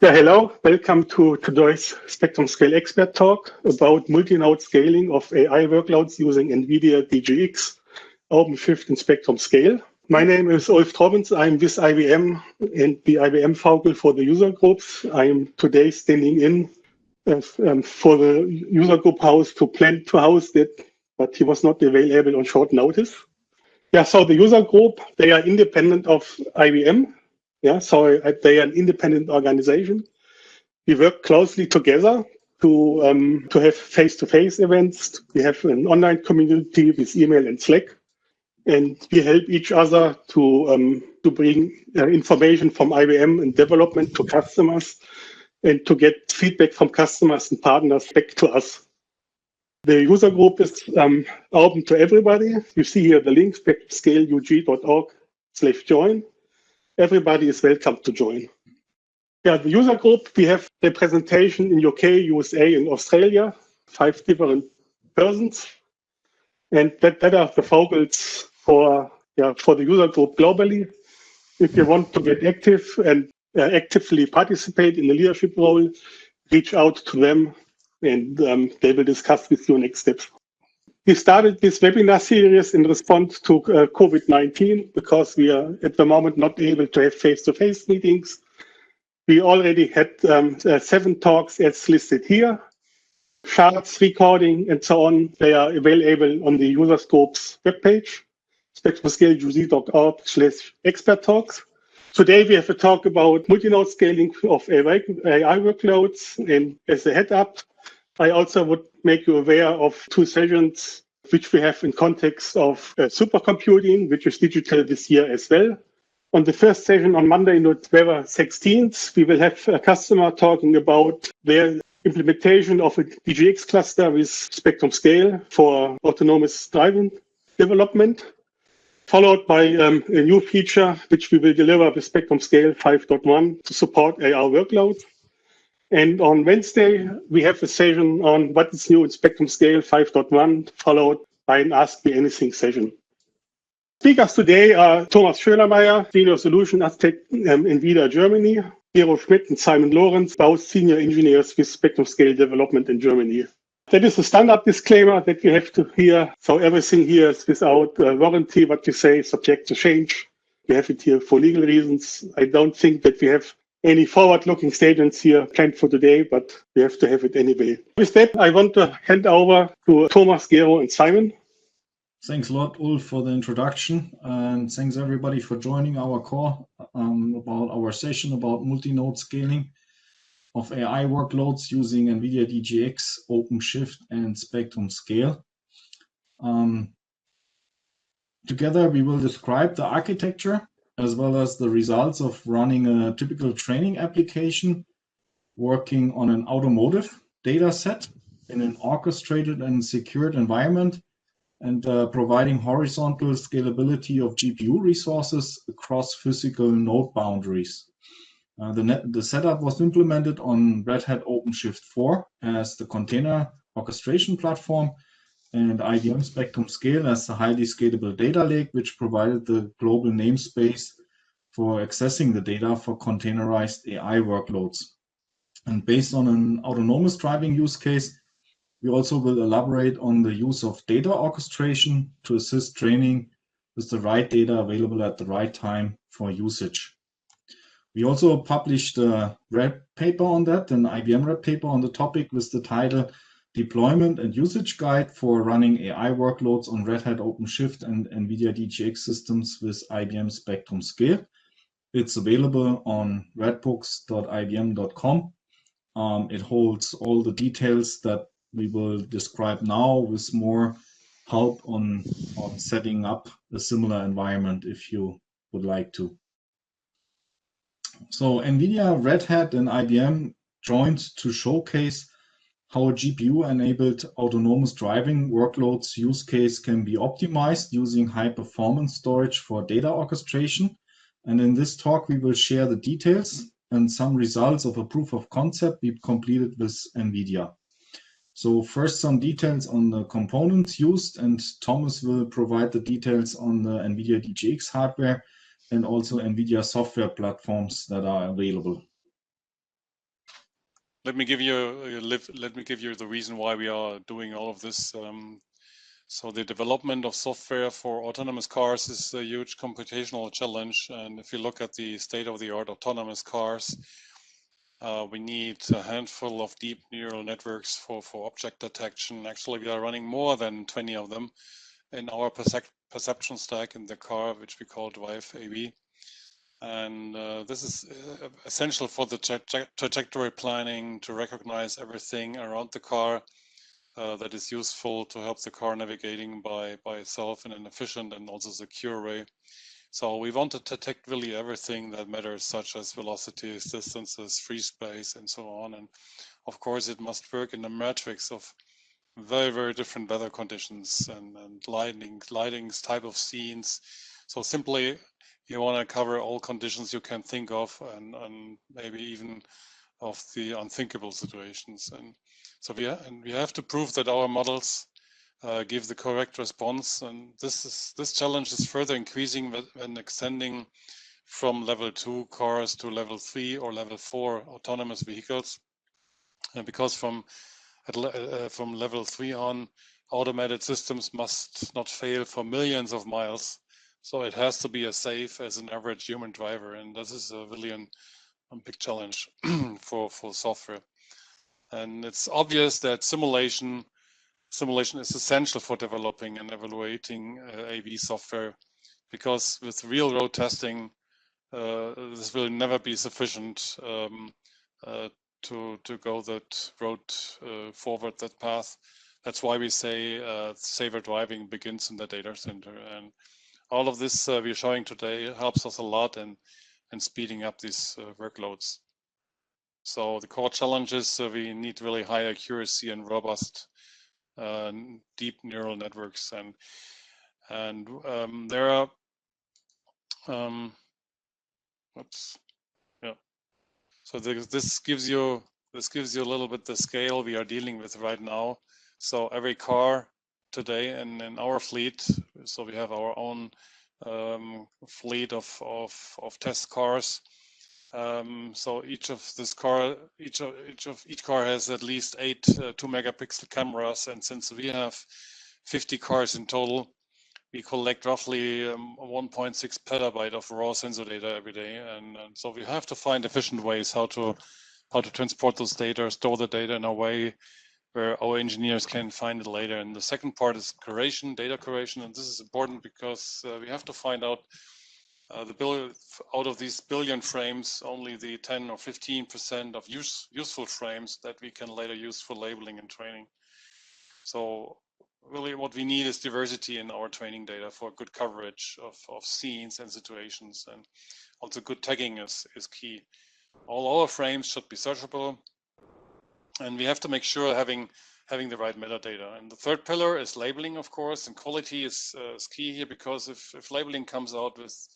Yeah, hello. Welcome to today's Spectrum Scale expert talk about multi-node scaling of AI workloads using Nvidia DGX, OpenShift and Spectrum Scale. My name is Ulf Trobbins. I'm with IBM and the IBM Focal for the user groups. I am today standing in for the user group house to plan to house it, but he was not available on short notice. Yeah, so the user group, they are independent of IBM. Yeah, so they are an independent organization. We work closely together to have face-to-face events. We have an online community with email and Slack, and we help each other to bring information from IBM and development to customers, and to get feedback from customers and partners back to us. The user group is open to everybody. You see here the link, spectrumscaleug.org/join. Everybody is welcome to join. Yeah, the user group, we have representation in UK, USA, and Australia, 5 different persons. And that are the focals for the user group globally. If you want to get active and actively participate in the leadership role, reach out to them and they will discuss with you next steps. We started this webinar series in response to COVID-19 because we are at the moment not able to have face-to-face meetings. We already had 7 talks as listed here. Charts, recording, and so on, they are available on the user scopes webpage, spectrumscaleug.org/expert talks. Today we have a talk about multi-node scaling of AI workloads, and as a head up, I also would make you aware of 2 sessions which we have in context of supercomputing, which is digital this year as well. On the first session on Monday, November 16th, we will have a customer talking about their implementation of a DGX cluster with Spectrum Scale for autonomous driving development, followed by a new feature which we will deliver with Spectrum Scale 5.1 to support AI workloads. And on Wednesday, we have a session on what is new in Spectrum Scale 5.1, followed by an Ask Me Anything session. Speakers today are Thomas Schönermeyer, Senior Solution Architect Nvidia Germany, Gero Schmidt and Simon Lorenz, both Senior Engineers with Spectrum Scale Development in Germany. That is a standard disclaimer that you have to hear. So everything here is without warranty, what you say, subject to change. We have it here for legal reasons. I don't think that we have any forward-looking statements here planned for today, but we have to have it anyway. With that, I want to hand over to Thomas, Gero, and Simon. Thanks a lot, Ulf, for the introduction, and thanks everybody for joining our call about our session about multi-node scaling of AI workloads using Nvidia DGX, OpenShift, and Spectrum Scale. Together, we will describe the architecture as well as the results of running a typical training application working on an automotive data set in an orchestrated and secured environment, and providing horizontal scalability of GPU resources across physical node boundaries. The setup was implemented on Red Hat OpenShift 4 as the container orchestration platform, and IBM Spectrum Scale as the highly scalable data lake, which provided the global namespace for accessing the data for containerized AI workloads. And based on an autonomous driving use case, we also will elaborate on the use of data orchestration to assist training with the right data available at the right time for usage. We also published a Redpaper on that, an IBM Redpaper on the topic with the title Deployment and Usage Guide for Running AI Workloads on Red Hat OpenShift and Nvidia DGX Systems with IBM Spectrum Scale. It's available on redbooks.ibm.com. It holds all the details that we will describe now with more help on setting up a similar environment if you would like to. So Nvidia, Red Hat, and IBM joined to showcase how a GPU-enabled autonomous driving workloads use case can be optimized using high-performance storage for data orchestration. And in this talk, we will share the details and some results of a proof of concept we completed with Nvidia. So first, some details on the components used, and Thomas will provide the details on the Nvidia DGX hardware and also Nvidia software platforms that are available. let me give you the reason why we are doing all of this. So the development of software for autonomous cars is a huge computational challenge. And if you look at the state-of-the-art autonomous cars, we need a handful of deep neural networks for object detection. Actually, we are running more than 20 of them in our perception stack in the car, which we call Drive AV. And this is essential for the trajectory planning, to recognize everything around the car that is useful to help the car navigating by itself in an efficient and also secure way. So we want to detect really everything that matters, such as velocities, distances, free space, and so on. And of course, it must work in a matrix of very, very different weather conditions and lightings, type of scenes. So simply, you want to cover all conditions you can think of, and maybe even of the unthinkable situations. And so we have to prove that our models give the correct response. And this challenge is further increasing when extending from level 2 cars to level 3 or level 4 autonomous vehicles. And because from level 3 on, automated systems must not fail for millions of miles. So it has to be as safe as an average human driver. And this is really a big challenge for software. And it's obvious that simulation is essential for developing and evaluating AV software, because with real road testing, this will never be sufficient to go that road forward, that path. That's why we say safer driving begins in the data center. And all of this we're showing today helps us a lot in speeding up these workloads. So the core challenge is we need really high accuracy and robust deep neural networks, and there are oops, yeah. So this gives you a little bit the scale we are dealing with right now. So every car today in our fleet, so we have our own fleet of test cars. So each car has at least 8 2-megapixel cameras, and since we have 50 cars in total, we collect roughly 1.6 petabyte of raw sensor data every day, and so we have to find efficient ways how to transport those data, store the data in a way where our engineers can find it later. And the second part is data curation, and this is important because we have to find out out of these billion frames, only the 10 or 15% of useful frames that we can later use for labeling and training. So really what we need is diversity in our training data for good coverage of scenes and situations, and also good tagging is key. All our frames should be searchable, and we have to make sure having the right metadata. And the third pillar is labeling, of course, and quality is key here, because if labeling comes out with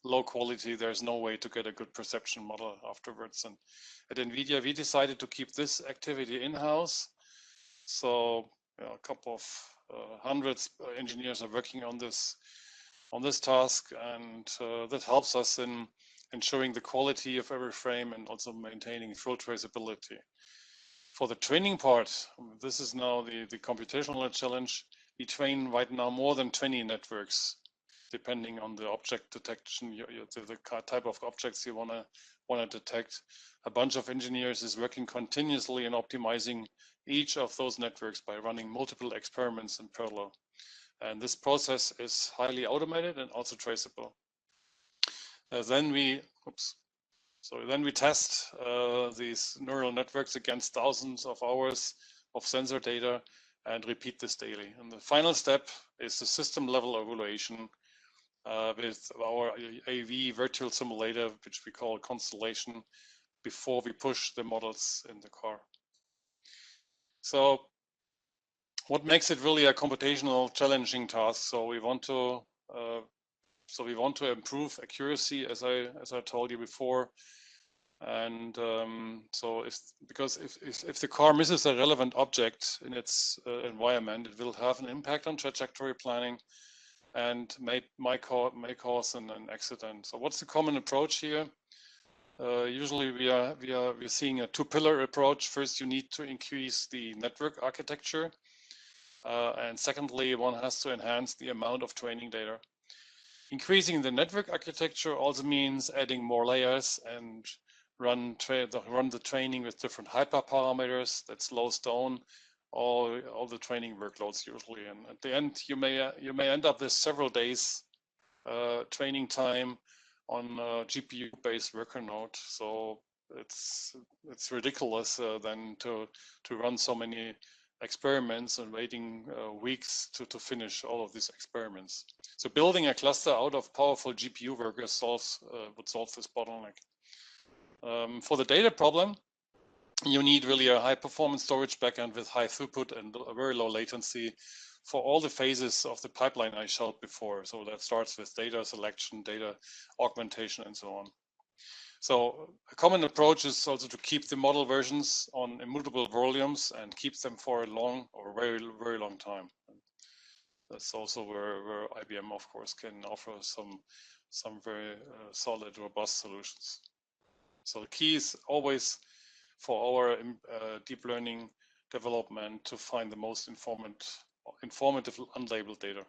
low quality, there's no way to get a good perception model afterwards. And at Nvidia, we decided to keep this activity in-house. So a couple of hundreds engineers are working on this task, and that helps us in ensuring the quality of every frame and also maintaining full traceability. For the training part, this is now the computational challenge. We train right now more than 20 networks, depending on the object detection, the type of objects you want to detect. A bunch of engineers is working continuously in optimizing each of those networks by running multiple experiments in parallel. And this process is highly automated and also traceable. Then we test these neural networks against thousands of hours of sensor data and repeat this daily. And the final step is the system level evaluation with our AV virtual simulator, which we call Constellation, before we push the models in the car. So what makes it really a computational challenging task? So we want to improve accuracy, as I told you before. And so if the car misses a relevant object in its environment, it will have an impact on trajectory planning and may cause an accident. So what's the common approach here? Usually we're seeing a two-pillar approach. First, you need to increase the network architecture, and secondly, one has to enhance the amount of training data. Increasing the network architecture also means adding more layers and run the training with different hyperparameters that slows down all the training workloads usually. And at the end, you may end up with several days training time on a GPU-based worker node. So it's ridiculous then to run so many experiments and waiting weeks to finish all of these experiments. So building a cluster out of powerful GPU workers would solve this bottleneck. For the data problem, you need really a high performance storage backend with high throughput and a very low latency for all the phases of the pipeline I showed before. So that starts with data selection, data augmentation, and so on. So a common approach is also to keep the model versions on immutable volumes and keep them for a long or very, very long time. That's also where IBM, of course, can offer some very solid, robust solutions. So the key is always for our deep learning development to find the most informative unlabeled data.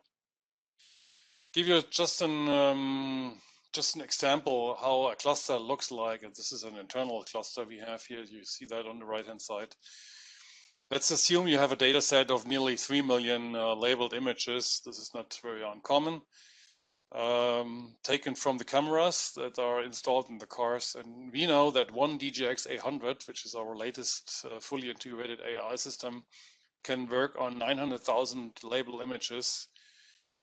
Give you just an example how a cluster looks like, and this is an internal cluster we have here. You see that on the right-hand side. Let's assume you have a data set of nearly 3 million labeled images. This is not very uncommon. Taken from the cameras that are installed in the cars. And we know that one DGX 800, which is our latest fully integrated AI system, can work on 900,000 labeled images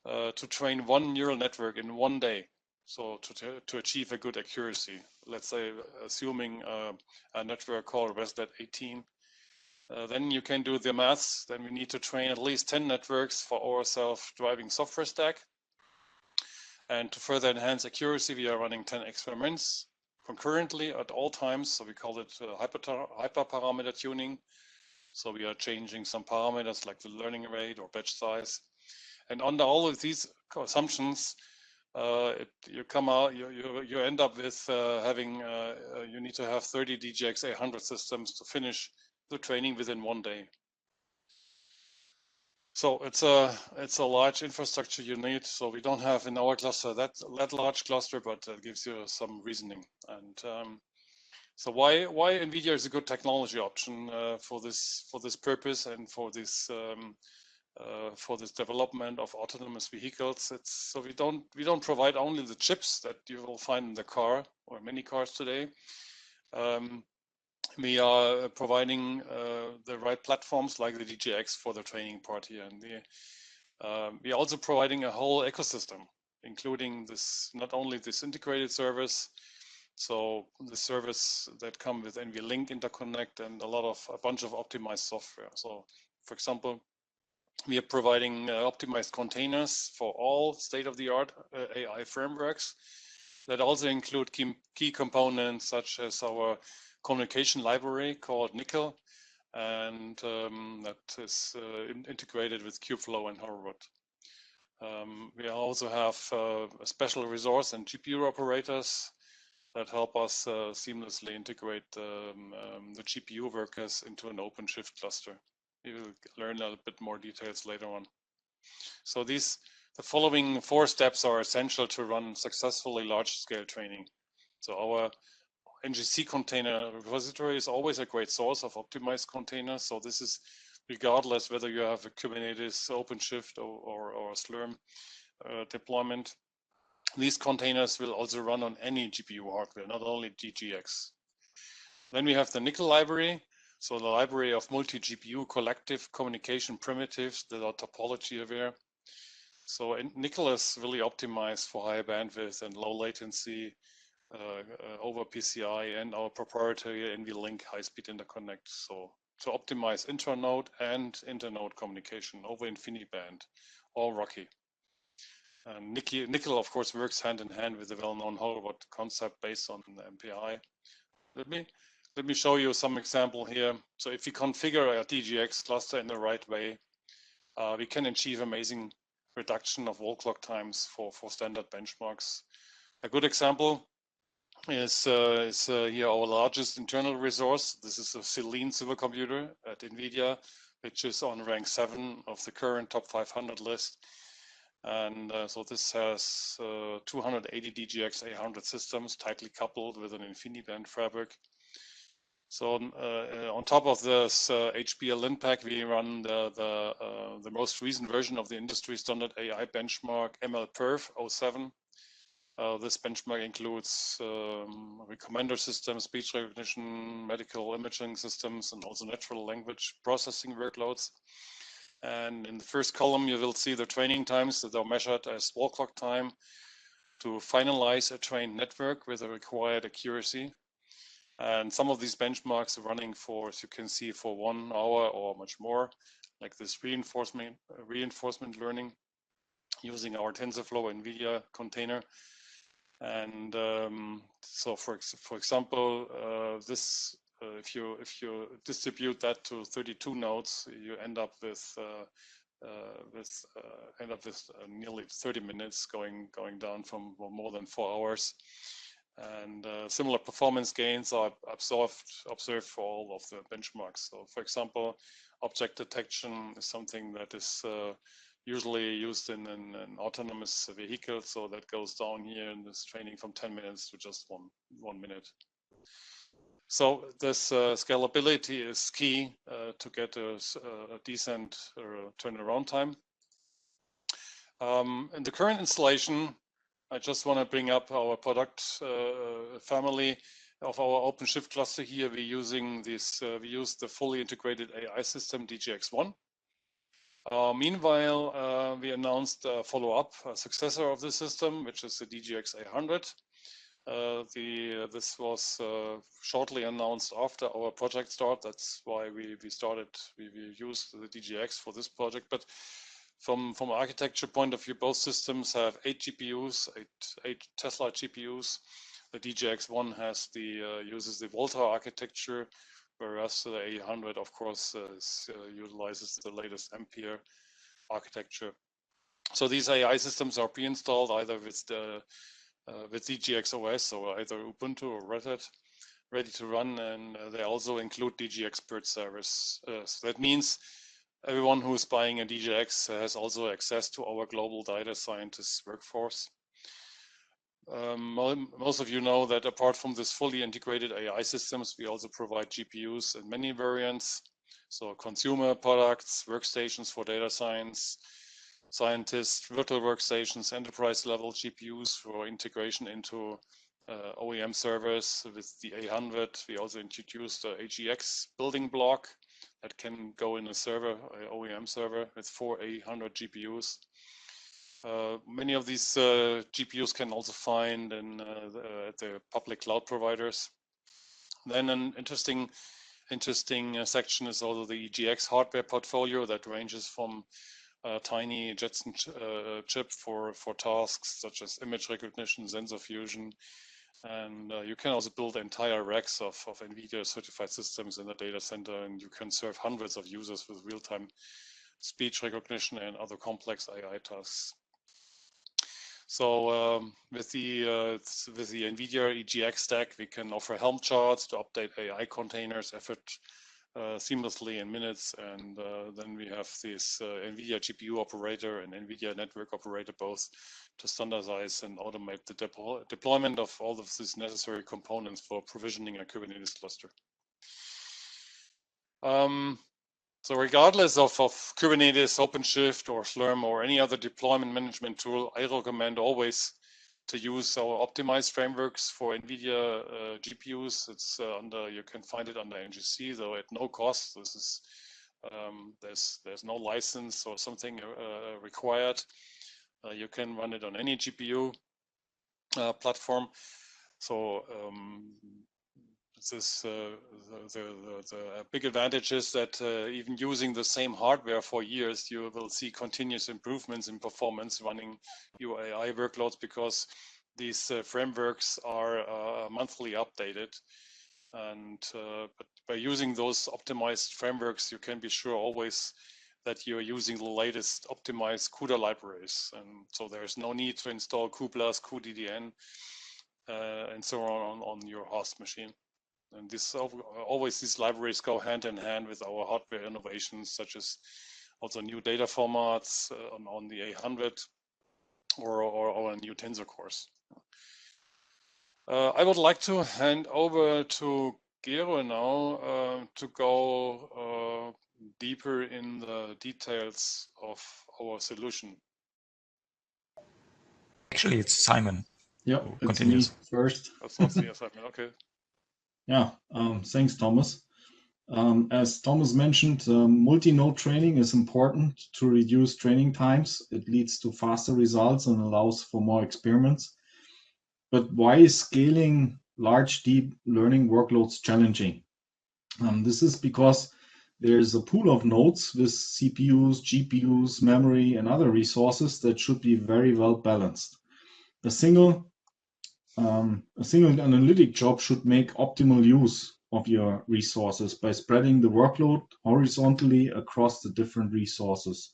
to train one neural network in one day. So to achieve a good accuracy, let's say assuming a network called ResNet50, then you can do the maths. Then we need to train at least 10 networks for our self-driving software stack. And to further enhance accuracy, we are running 10 experiments concurrently at all times. So we call it hyperparameter tuning. So we are changing some parameters like the learning rate or batch size. And under all of these assumptions, you end up with having, you need to have 30 DGX 800 systems to finish the training within one day. So it's a large infrastructure you need. So we don't have in our cluster that large cluster, but it gives you some reasoning. And so why Nvidia is a good technology option for this purpose and for this development of autonomous vehicles. So we don't provide only the chips that you will find in the car or many cars today. We are providing the right platforms like the DGX for the training part here, and we are also providing a whole ecosystem, including this not only this integrated service, so the service that come with NVLink interconnect and a bunch of optimized software. So, for example, we are providing optimized containers for all state-of-the-art AI frameworks that also include key components such as our communication library called Nickel, and that is integrated with Kubeflow and Horowitz. We also have a special resource and GPU operators that help us seamlessly integrate the GPU workers into an OpenShift cluster. We will learn a bit more details later on. So the following 4 steps are essential to run successfully large-scale training. So our NGC container repository is always a great source of optimized containers. So this is regardless whether you have a Kubernetes, OpenShift, or Slurm deployment. These containers will also run on any GPU hardware, not only DGX. Then we have the Nickel library. So the library of multi-GPU collective communication primitives that are topology aware. So Nickel is really optimized for high bandwidth and low latency over PCI and our proprietary NVLink high-speed interconnect. So to optimize intranode and internode communication over InfiniBand or Rocky. And Nickel, of course, works hand in hand with the well-known Horowitz concept based on the MPI. Let me show you some example here. So if we configure a DGX cluster in the right way, we can achieve amazing reduction of wall clock times for standard benchmarks. A good example is here our largest internal resource. This is a Selene supercomputer at Nvidia, which is on rank 7 of the current top 500 list. And so this has 280 DGX A100 systems tightly coupled with an Infiniband fabric. So on top of this HBL Linpack, we run the most recent version of the industry standard AI benchmark MLPerf 07. This benchmark includes recommender systems, speech recognition, medical imaging systems, and also natural language processing workloads. And in the first column, you will see the training times that are measured as wall clock time to finalize a trained network with a required accuracy. And some of these benchmarks are running for, as you can see, for 1 hour or much more, like this reinforcement learning using our TensorFlow Nvidia container. And so, for example, this if you distribute that to 32 nodes, you end up with nearly 30 minutes, going down from more than 4 hours. And similar performance gains are observed for all of the benchmarks. So, for example, object detection is something that is usually used in an autonomous vehicle, so that goes down here in this training from 10 minutes to just one minute. So this scalability is key to get a decent turnaround time. In the current installation, I just want to bring up our product family of our OpenShift cluster here. We're using this. We use the fully integrated AI system DGX1. Meanwhile, we announced a follow-up successor of the system, which is the DGX A100. This was shortly announced after our project start. That's why we used the DGX for this project. But from architecture point of view, both systems have 8 GPUs, 8 Tesla GPUs. The DGX1 has uses the Volta architecture, whereas the A100, of course, utilizes the latest Ampere architecture. So these AI systems are pre-installed either with DGX OS or either Ubuntu or Red Hat, ready to run, and they also include DG Expert service. So that means everyone who's buying a DGX has also access to our global data scientist workforce. Most of you know that apart from this fully integrated AI systems, we also provide GPUs in many variants. So consumer products, workstations for data science, scientists, virtual workstations, enterprise level GPUs for integration into OEM servers. With the A100, we also introduced the AGX building block that can go in a server, OEM server with 4 A100 GPUs. Many of these GPUs can also find in the public cloud providers. Then an interesting section is also the EGX hardware portfolio that ranges from a tiny Jetson chip for tasks such as image recognition, sensor fusion, and you can also build entire racks of NVIDIA certified systems in the data center, and you can serve hundreds of users with real-time speech recognition and other complex AI tasks. So with the NVIDIA EGX stack, we can offer Helm charts to update AI containers seamlessly in minutes, and then we have this NVIDIA GPU operator and NVIDIA network operator both to standardize and automate the deployment of all of these necessary components for provisioning a Kubernetes cluster. So regardless of Kubernetes, OpenShift, or Slurm, or any other deployment management tool, I recommend always to use our optimized frameworks for NVIDIA GPUs. It's you can find it under NGC, though at no cost. This is there's no license or something required. You can run it on any GPU platform. So the big advantage is that even using the same hardware for years, you will see continuous improvements in performance running your AI workloads, because these frameworks are monthly updated. And but by using those optimized frameworks, you can be sure always that you're using the latest optimized CUDA libraries. And so there's no need to install cuBLAS, cuDDN. and so on your host machine. And this always these libraries go hand in hand with our hardware innovations, such as also new data formats on the A100 or our new Tensor cores. I would like to hand over to Gero now to go deeper in the details of our solution. Actually, it's Simon. Yeah, it's continues. me first. That's not the assignment. Okay. Yeah, thanks, Thomas. As Thomas mentioned, multi-node training is important to reduce training times. It leads to faster results and allows for more experiments. But why is scaling large deep learning workloads challenging? This is because there's a pool of nodes with CPUs, GPUs, memory, and other resources that should be very well balanced. A single analytic job should make optimal use of your resources by spreading the workload horizontally across the different resources.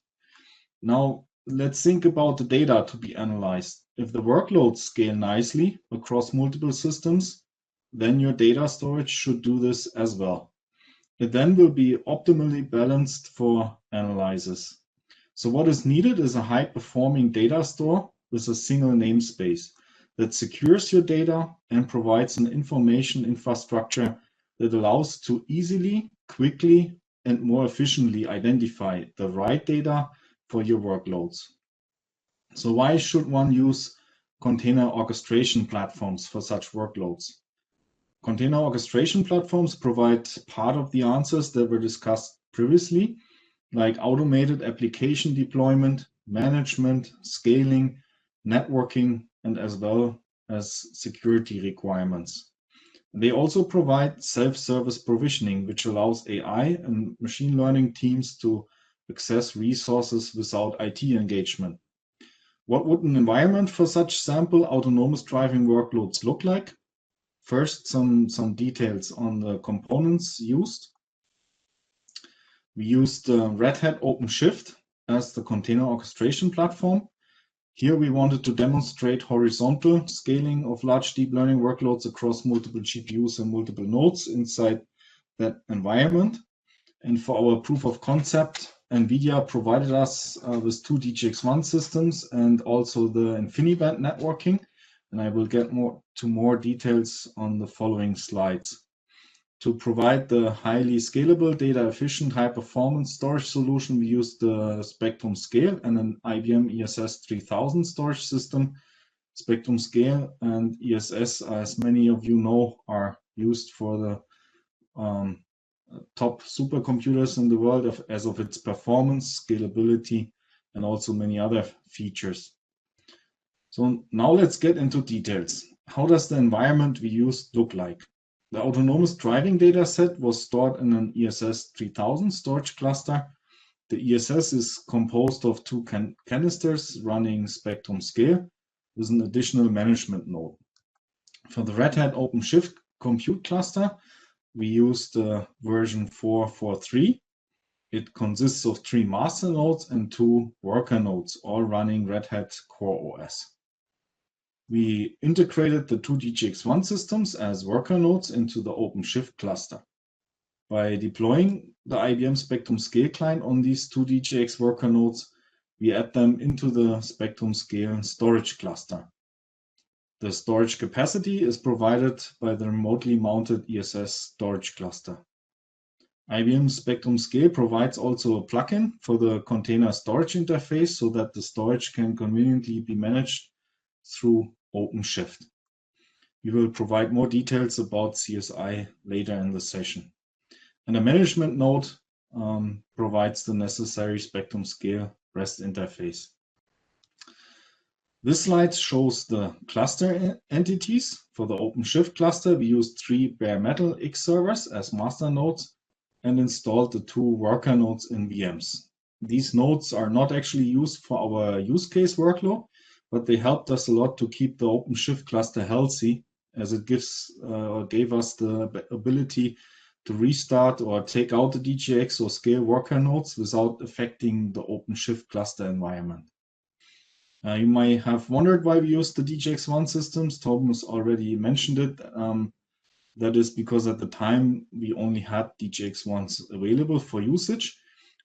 Now, let's think about the data to be analyzed. If the workloads scale nicely across multiple systems, then your data storage should do this as well. It then will be optimally balanced for analysis. So what is needed is a high-performing data store with a single namespace that secures your data and provides an information infrastructure that allows to easily, quickly, and more efficiently identify the right data for your workloads. So why should one use container orchestration platforms for such workloads? Container orchestration platforms provide part of the answers that were discussed previously, like automated application deployment, management, scaling, networking, and as well as security requirements. They also provide self-service provisioning, which allows AI and machine learning teams to access resources without IT engagement. What would an environment for such sample autonomous driving workloads look like? First, some details on the components used. We used Red Hat OpenShift as the container orchestration platform. Here we wanted to demonstrate horizontal scaling of large deep learning workloads across multiple GPUs and multiple nodes inside that environment. And for our proof of concept, Nvidia provided us with 2 DGX1 systems and also the Infiniband networking. And I will get to more details on the following slides. To provide the highly scalable, data efficient, high performance storage solution, we used the Spectrum Scale and an IBM ESS 3000 storage system. Spectrum Scale and ESS, as many of you know, are used for the top supercomputers in the world as of its performance, scalability, and also many other features. So now let's get into details. How does the environment we used look like? The autonomous driving data set was stored in an ESS 3000 storage cluster. The ESS is composed of 2 canisters running Spectrum Scale with an additional management node. For the Red Hat OpenShift compute cluster, we used version 4.4.3. It consists of 3 master nodes and 2 worker nodes, all running Red Hat Core OS. We integrated the 2 DGX1 systems as worker nodes into the OpenShift cluster. By deploying the IBM Spectrum Scale client on these 2 DGX worker nodes, we add them into the Spectrum Scale storage cluster. The storage capacity is provided by the remotely mounted ESS storage cluster. IBM Spectrum Scale provides also a plugin for the container storage interface so that the storage can conveniently be managed through OpenShift. We will provide more details about CSI later in the session. And the management node provides the necessary Spectrum Scale REST interface. This slide shows the cluster entities. For the OpenShift cluster, we used 3 bare metal X servers as master nodes and installed the 2 worker nodes in VMs. These nodes are not actually used for our use case workload, but they helped us a lot to keep the OpenShift cluster healthy, as it gave us the ability to restart or take out the DGX or Scale worker nodes without affecting the OpenShift cluster environment. You might have wondered why we use the DGX1 systems. Thomas already mentioned it. That is because at the time we only had DGX1s available for usage.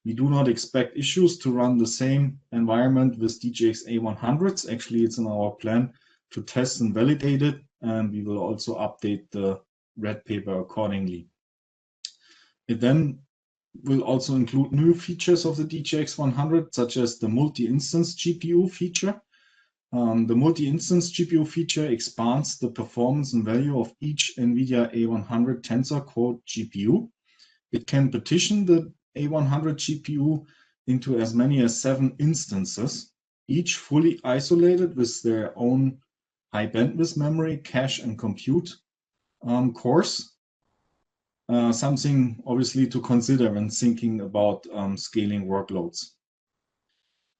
We do not expect issues to run the same environment with DGX A100s. Actually, it's in our plan to test and validate it, and we will also update the Redpaper accordingly. It then will also include new features of the DGX100, such as the multi-instance GPU feature. The multi-instance GPU feature expands the performance and value of each NVIDIA A100 Tensor Core GPU. It can partition the A100 GPU into as many as 7 instances, each fully isolated with their own high bandwidth memory, cache, and compute cores. Something obviously to consider when thinking about scaling workloads.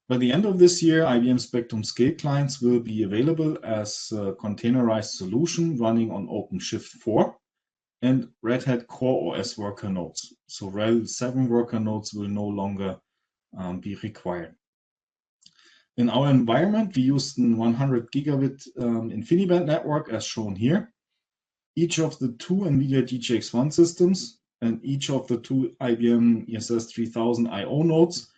By the end of this year, IBM Spectrum Scale clients will be available as a containerized solution running on OpenShift 4 and Red Hat Core OS worker nodes. So RHEL 7 worker nodes will no longer be required. In our environment, we used a 100 gigabit Infiniband network as shown here. Each of the 2 Nvidia DGX1 systems and each of the 2 IBM ESS 3000 I/O nodes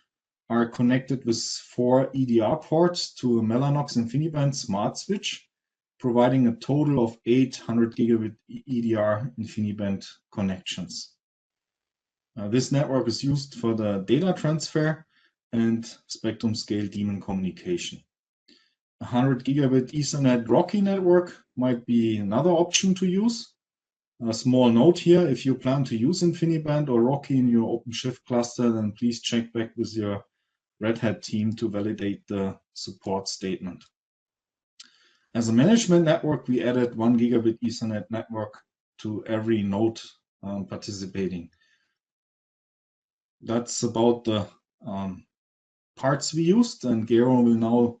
are connected with 4 EDR ports to a Mellanox Infiniband smart switch, providing a total of 800 gigabit EDR Infiniband connections. This network is used for the data transfer and Spectrum Scale daemon communication. A 100 gigabit Ethernet RoCE network might be another option to use. A small note here, if you plan to use Infiniband or RoCE in your OpenShift cluster, then please check back with your Red Hat team to validate the support statement. As a management network, we added 1 gigabit Ethernet network to every node participating. That's about the parts we used, and Gero will now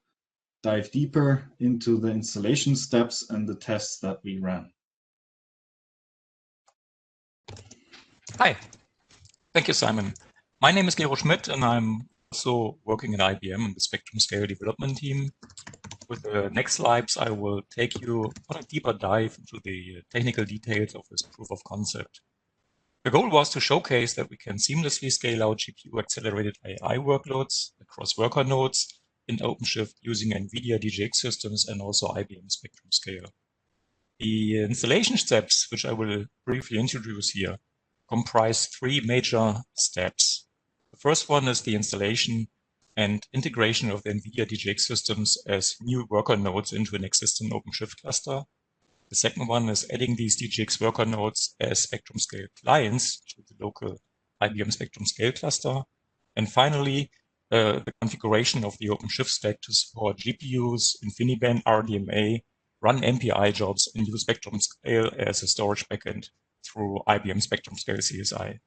dive deeper into the installation steps and the tests that we ran. Hi, thank you, Simon. My name is Gero Schmidt, and I'm also working at IBM in the Spectrum Scale development team. With the next slides, I will take you on a deeper dive into the technical details of this proof of concept. The goal was to showcase that we can seamlessly scale out GPU-accelerated AI workloads across worker nodes in OpenShift using Nvidia DGX systems and also IBM Spectrum Scale. The installation steps, which I will briefly introduce here, comprise 3 major steps. The first one is the installation and integration of the Nvidia DGX systems as new worker nodes into an existing OpenShift cluster. The second one is adding these DGX worker nodes as Spectrum Scale clients to the local IBM Spectrum Scale cluster. And finally, the configuration of the OpenShift stack to support GPUs, Infiniband RDMA, run MPI jobs, and use Spectrum Scale as a storage backend through IBM Spectrum Scale CSI.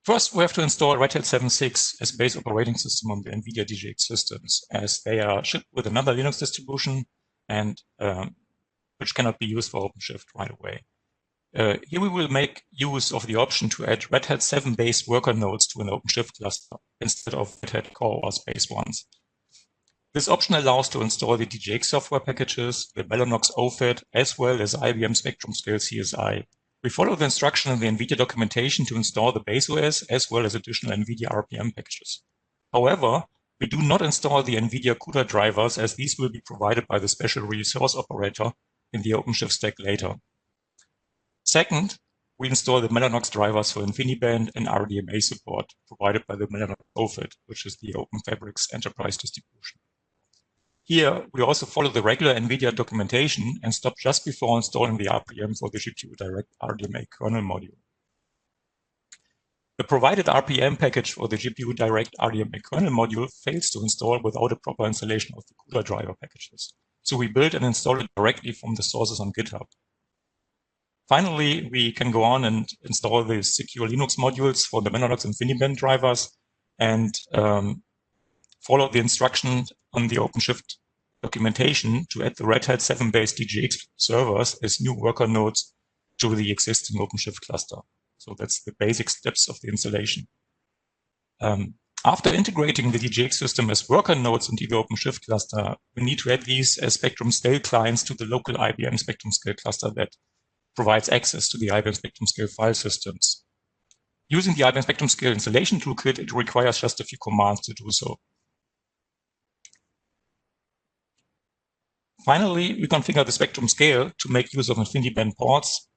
First, we have to install Red Hat 7.6 as base operating system on the Nvidia DGX systems, as they are shipped with another Linux distribution and which cannot be used for OpenShift right away. Here we will make use of the option to add Red Hat 7 based worker nodes to an OpenShift cluster instead of Red Hat Core OS based ones. This option allows to install the DGX software packages, the Mellanox OFED, as well as IBM Spectrum Scale CSI. We follow the instruction in the NVIDIA documentation to install the base OS as well as additional NVIDIA RPM packages. However, we do not install the NVIDIA CUDA drivers, as these will be provided by the special resource operator in the OpenShift stack later. Second, we install the Mellanox drivers for Infiniband and RDMA support provided by the Mellanox OFED, which is the OpenFabrics enterprise distribution. Here, we also follow the regular NVIDIA documentation and stop just before installing the RPM for the GPU Direct RDMA kernel module. The provided RPM package for the GPU Direct RDMA kernel module fails to install without a proper installation of the CUDA driver packages. So we build and install it directly from the sources on GitHub. Finally, we can go on and install the secure Linux modules for the Mellanox Infiniband drivers and follow the instruction on the OpenShift documentation to add the Red Hat 7 based DGX servers as new worker nodes to the existing OpenShift cluster. So that's the basic steps of the installation. After integrating the DGX system as worker nodes into the OpenShift cluster, we need to add these as Spectrum Scale clients to the local IBM Spectrum Scale cluster that provides access to the IBM Spectrum Scale file systems. Using the IBM Spectrum Scale installation toolkit, it requires just a few commands to do so. Finally, we configure the Spectrum Scale to make use of Infiniband ports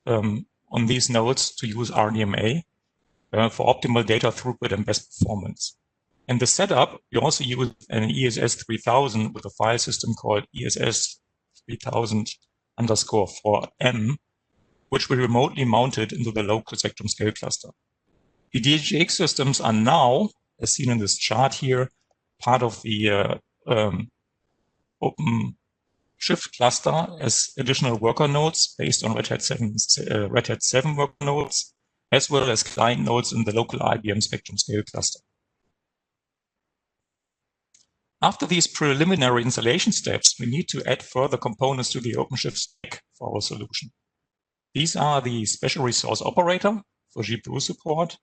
on these nodes to use RDMA for optimal data throughput and best performance. In the setup, we also use an ESS 3000 with a file system called ESS 3000_4M, which we remotely mounted into the local Spectrum Scale cluster. The DGX systems are now, as seen in this chart here, part of the OpenShift cluster as additional worker nodes based on Red Hat 7 worker nodes, as well as client nodes in the local IBM Spectrum Scale cluster. After these preliminary installation steps, we need to add further components to the OpenShift stack for our solution. These are the Special Resource Operator for GPU support,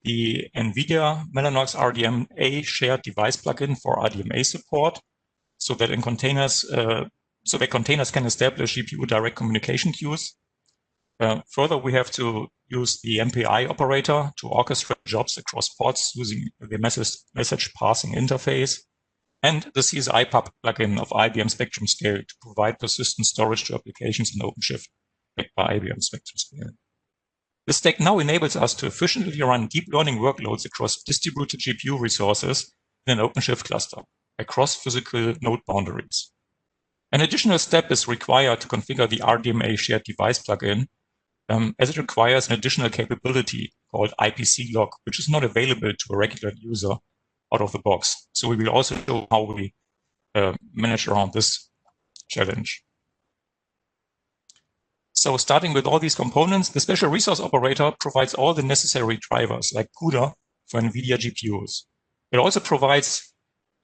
the Nvidia Mellanox RDMA Shared Device plugin for RDMA support, so that containers can establish GPU direct communication queues. Further, we have to use the MPI operator to orchestrate jobs across ports using the message passing interface, and the CSI-pub plugin of IBM Spectrum Scale to provide persistent storage to applications in OpenShift backed by IBM Spectrum Scale. This stack now enables us to efficiently run deep learning workloads across distributed GPU resources in an OpenShift cluster across physical node boundaries. An additional step is required to configure the RDMA Shared Device plugin, as it requires an additional capability called IPC log, which is not available to a regular user out of the box. So we will also show how we manage around this challenge. So starting with all these components, the Special Resource Operator provides all the necessary drivers like CUDA for NVIDIA GPUs. It also provides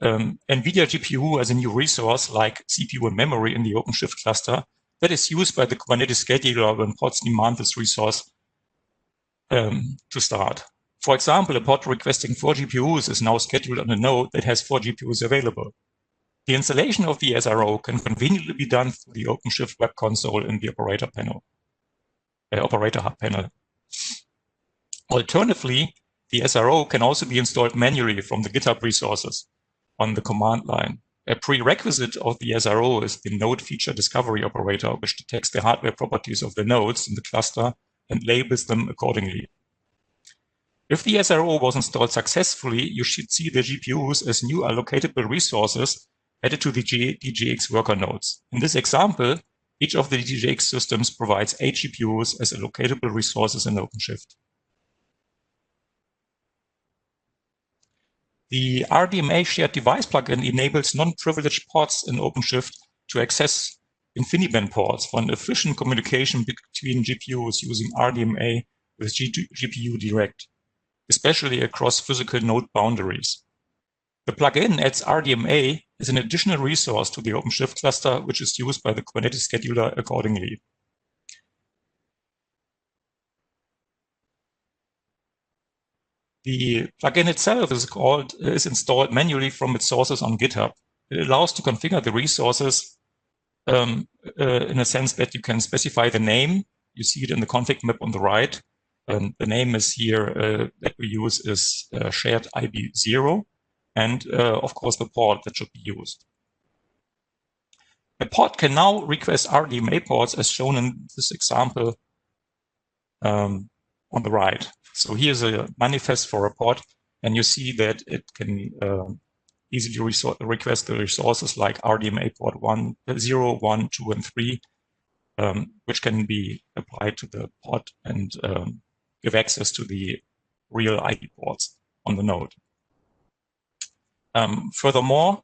NVIDIA GPU as a new resource like CPU and memory in the OpenShift cluster that is used by the Kubernetes scheduler when pods demand this resource to start. For example, a pod requesting 4 GPUs is now scheduled on a node that has 4 GPUs available. The installation of the SRO can conveniently be done through the OpenShift web console in the operator hub panel. Alternatively, the SRO can also be installed manually from the GitHub resources on the command line. A prerequisite of the SRO is the node feature discovery operator, which detects the hardware properties of the nodes in the cluster and labels them accordingly. If the SRO was installed successfully, you should see the GPUs as new allocatable resources added to the DGX worker nodes. In this example, each of the DGX systems provides 8 GPUs as allocatable resources in OpenShift. The RDMA Shared Device plugin enables non-privileged pods in OpenShift to access Infiniband ports for an efficient communication between GPUs using RDMA with GPU Direct, especially across physical node boundaries. The plugin adds RDMA as an additional resource to the OpenShift cluster, which is used by the Kubernetes scheduler accordingly. The plugin itself is installed manually from its sources on GitHub. It allows to configure the resources in a sense that you can specify the name. You see it in the config map on the right. The name is here that we use is shared IB0, and of course the port that should be used. A pod can now request RDMA ports as shown in this example on the right. So here's a manifest for a pod, and you see that it can easily request the resources like RDMA port 0, 1, 2, and 3, which can be applied to the pod and give access to the real IP ports on the node. Furthermore,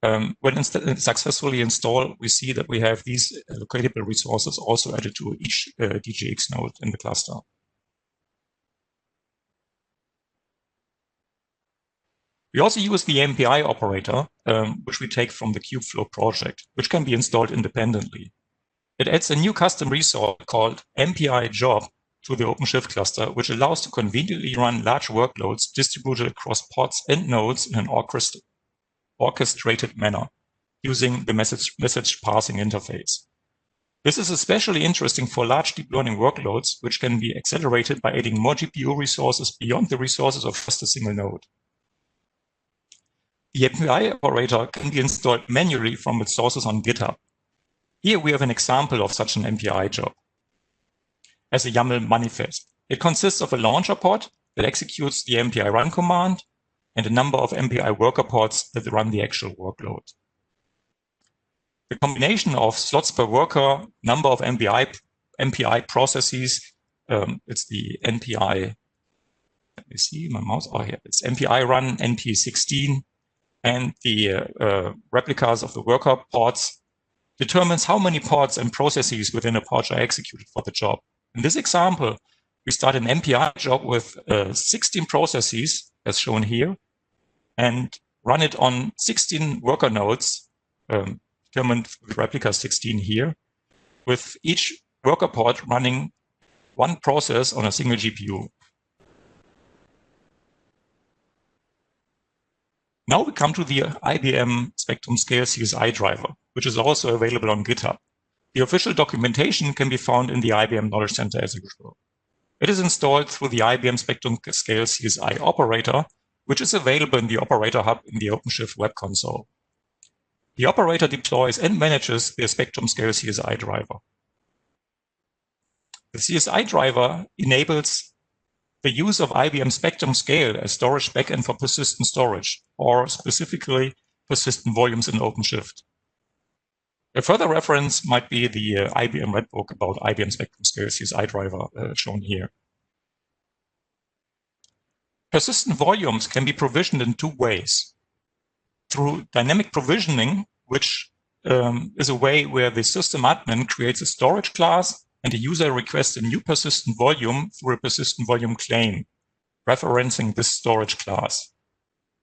when successfully installed, we see that we have these allocatable resources also added to each DGX node in the cluster. We also use the MPI operator, which we take from the Kubeflow project, which can be installed independently. It adds a new custom resource called MPI Job to the OpenShift cluster, which allows to conveniently run large workloads distributed across pods and nodes in an orchestrated manner using the message passing interface. This is especially interesting for large deep learning workloads, which can be accelerated by adding more GPU resources beyond the resources of just a single node. The MPI operator can be installed manually from its sources on GitHub. Here we have an example of such an MPI job as a YAML manifest. It consists of a launcher pod that executes the MPI run command and a number of MPI worker pods that run the actual workload. The combination of slots per worker, number of MPI processes, it's the MPI, let me see, my mouse, oh here, it's MPI run NP16, and the replicas of the worker pods determines how many pods and processes within a pod are executed for the job. In this example, we start an MPI job with 16 processes, as shown here, and run it on 16 worker nodes, determined with replica 16 here, with each worker pod running one process on a single GPU. Now we come to the IBM Spectrum Scale CSI driver, which is also available on GitHub. The official documentation can be found in the IBM Knowledge Center as usual. It is installed through the IBM Spectrum Scale CSI operator, which is available in the Operator Hub in the OpenShift web console. The operator deploys and manages the Spectrum Scale CSI driver. The CSI driver enables the use of IBM Spectrum Scale as storage backend for persistent storage, or specifically persistent volumes in OpenShift. A further reference might be the IBM Red Book about IBM Spectrum Scale CSI driver shown here. Persistent volumes can be provisioned in two ways. Through dynamic provisioning, which is a way where the system admin creates a storage class and the user requests a new persistent volume through a persistent volume claim, referencing this storage class.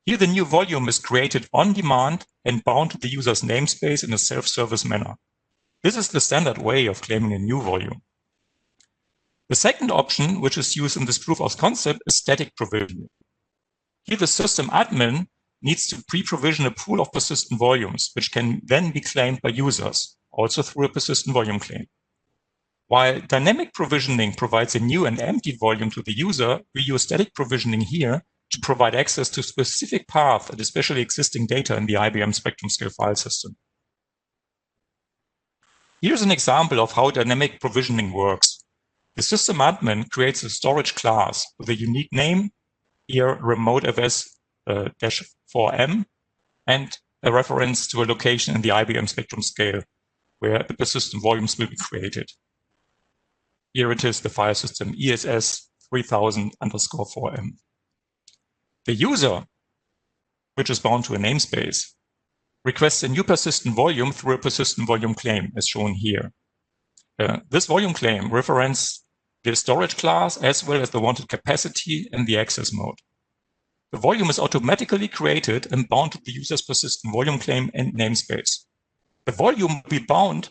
Here, the new volume is created on demand and bound to the user's namespace in a self-service manner. This is the standard way of claiming a new volume. The second option, which is used in this proof of concept, is static provisioning. Here, the system admin needs to pre-provision a pool of persistent volumes, which can then be claimed by users, also through a persistent volume claim. While dynamic provisioning provides a new and empty volume to the user, we use static provisioning here to provide access to specific path and especially existing data in the IBM Spectrum Scale file system. Here's an example of how dynamic provisioning works. The system admin creates a storage class with a unique name, here remotefs-4m, and a reference to a location in the IBM Spectrum Scale where the persistent volumes will be created. Here it is the file system ESS3000_4m. The user, which is bound to a namespace, requests a new persistent volume through a persistent volume claim, as shown here. This volume claim references the storage class as well as the wanted capacity and the access mode. The volume is automatically created and bound to the user's persistent volume claim and namespace. The volume will be bound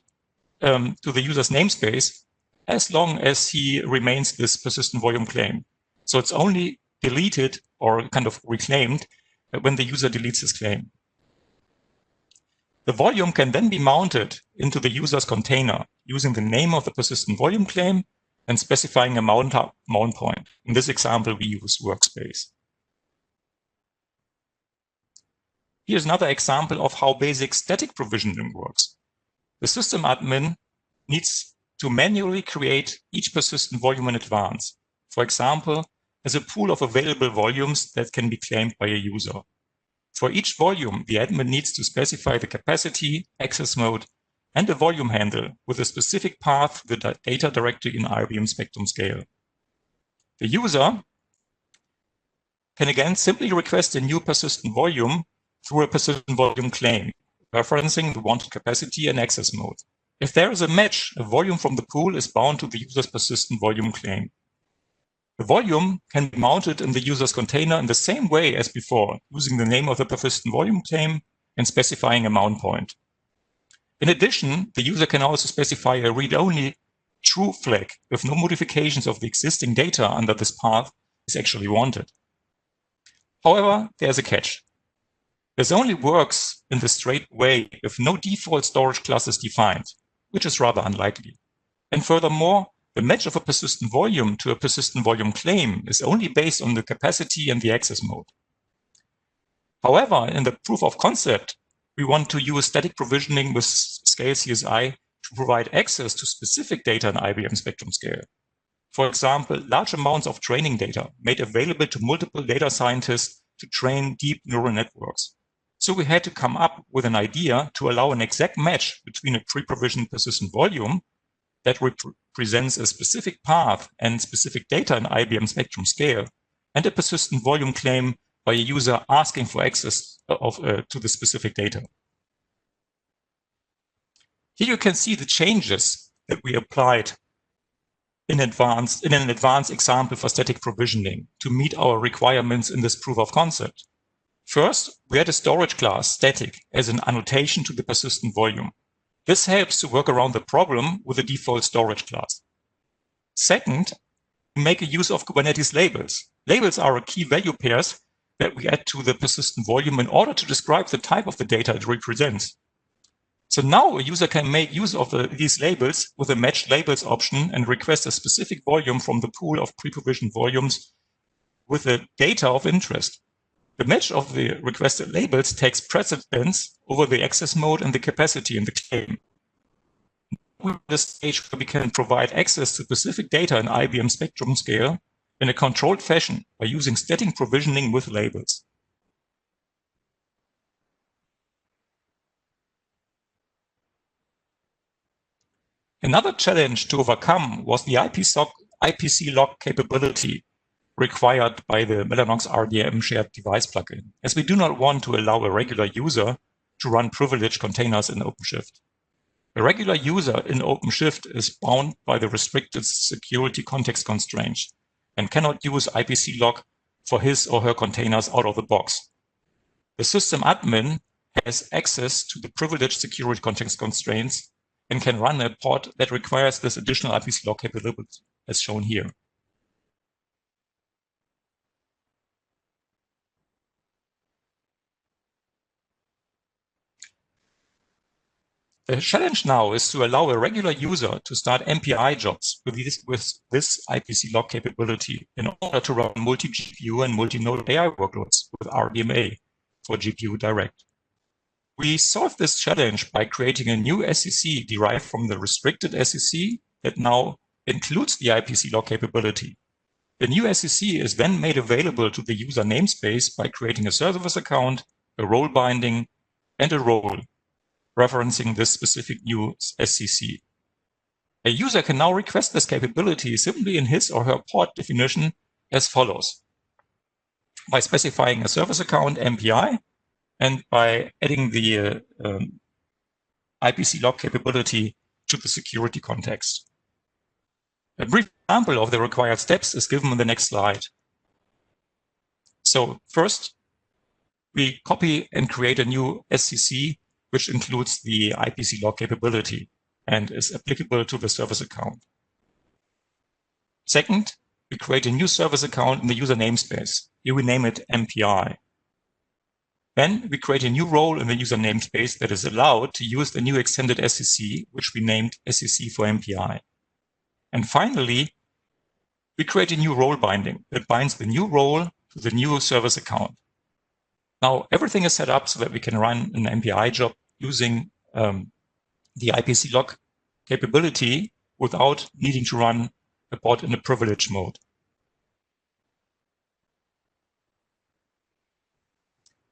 to the user's namespace as long as he remains this persistent volume claim. So it's only deleted or kind of reclaimed when the user deletes his claim. The volume can then be mounted into the user's container using the name of the persistent volume claim and specifying a mount point. In this example, we use workspace. Here's another example of how basic static provisioning works. The system admin needs to manually create each persistent volume in advance. For example, as a pool of available volumes that can be claimed by a user. For each volume, the admin needs to specify the capacity, access mode, and a volume handle with a specific path to the data directory in IBM Spectrum Scale. The user can again simply request a new persistent volume through a persistent volume claim, referencing the wanted capacity and access mode. If there is a match, a volume from the pool is bound to the user's persistent volume claim. The volume can be mounted in the user's container in the same way as before, using the name of the persistent volume claim and specifying a mount point. In addition, the user can also specify a read-only true flag with no modifications of the existing data under this path is actually wanted. However, there's a catch. This only works in the straight way if no default storage class is defined, which is rather unlikely. And furthermore, the match of a persistent volume to a persistent volume claim is only based on the capacity and the access mode. However, in the proof of concept, we want to use static provisioning with Scale CSI to provide access to specific data in IBM Spectrum Scale. For example, large amounts of training data made available to multiple data scientists to train deep neural networks. So we had to come up with an idea to allow an exact match between a pre-provisioned persistent volume that represents a specific path and specific data in IBM Spectrum Scale and a persistent volume claim by a user asking for access to the specific data. Here you can see the changes that we applied in an advanced example for static provisioning to meet our requirements in this proof of concept. First, we had a storage class, static, as an annotation to the persistent volume. This helps to work around the problem with a default storage class. Second, we make a use of Kubernetes labels. Labels are key value pairs that we add to the persistent volume in order to describe the type of the data it represents. So now a user can make use of these labels with a matched labels option and request a specific volume from the pool of pre-provisioned volumes with the data of interest. The match of the requested labels takes precedence over the access mode and the capacity in the claim. We're at the stage where we can provide access to specific data in IBM Spectrum Scale in a controlled fashion by using static provisioning with labels. Another challenge to overcome was the IPC lock capability required by the Mellanox RDMA shared device plugin, as we do not want to allow a regular user to run privileged containers in OpenShift. A regular user in OpenShift is bound by the restricted security context constraints and cannot use IPC lock for his or her containers out of the box. The system admin has access to the privileged security context constraints and can run a pod that requires this additional IPC lock capability, as shown here. The challenge now is to allow a regular user to start MPI jobs with this IPC lock capability in order to run multi-GPU and multi-node AI workloads with RDMA for GPU Direct. We solved this challenge by creating a new SCC derived from the restricted SCC that now includes the IPC lock capability. The new SCC is then made available to the user namespace by creating a service account, a role binding, and a role referencing this specific new SCC. A user can now request this capability simply in his or her pod definition as follows: by specifying a service account MPI and by adding the IPC lock capability to the security context. A brief example of the required steps is given in the next slide. So first, we copy and create a new SCC which includes the IPC lock capability and is applicable to the service account. Second, we create a new service account in the user namespace. Here we name it MPI. Then we create a new role in the user namespace that is allowed to use the new extended SCC, which we named SCC for MPI. And finally, we create a new role binding that binds the new role to the new service account. Now, everything is set up so that we can run an MPI job using the IPC lock capability without needing to run a pod in a privilege mode.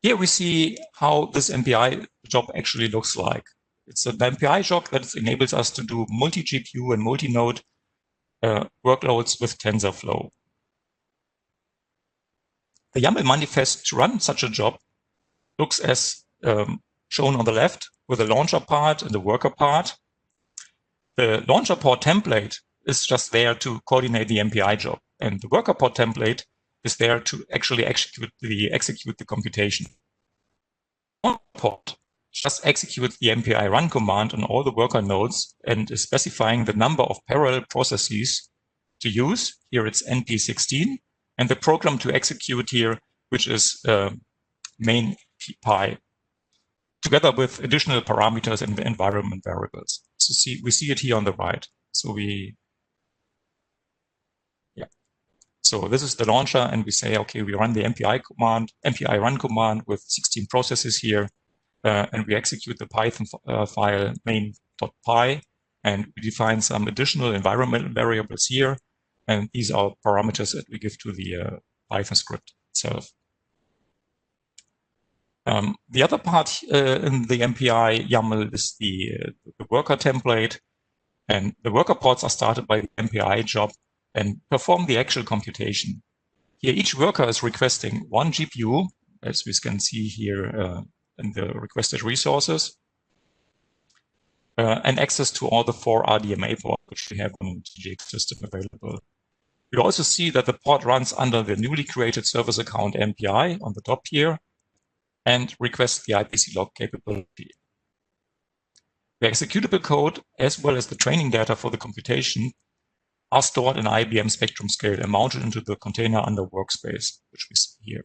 Here we see how this MPI job actually looks like. It's an MPI job that enables us to do multi-GPU and multi-node workloads with TensorFlow. The YAML manifest to run such a job looks as shown on the left, with the launcher part and the worker part. The launcher port template is just there to coordinate the MPI job, and the worker port template is there to actually execute the computation. The port just executes the MPI run command on all the worker nodes and is specifying the number of parallel processes to use. Here it's NP16, and the program to execute here, which is main pi, together with additional parameters and environment variables. So we see it here on the right. So this is the launcher, and we say, okay, we run the MPI run command with 16 processes here, and we execute the Python file main.py, and we define some additional environmental variables here, and these are parameters that we give to the Python script itself. The other part in the MPI YAML is the worker template, and the worker pods are started by the MPI job and perform the actual computation. Here, each worker is requesting one GPU, as we can see here in the requested resources, and access to all the 4 RDMA ports which we have on the DGX system available. We also see that the pod runs under the newly created service account MPI on the top here and requests the IPC log capability. The executable code, as well as the training data for the computation, are stored in IBM Spectrum Scale and mounted into the container under workspace, which we see here.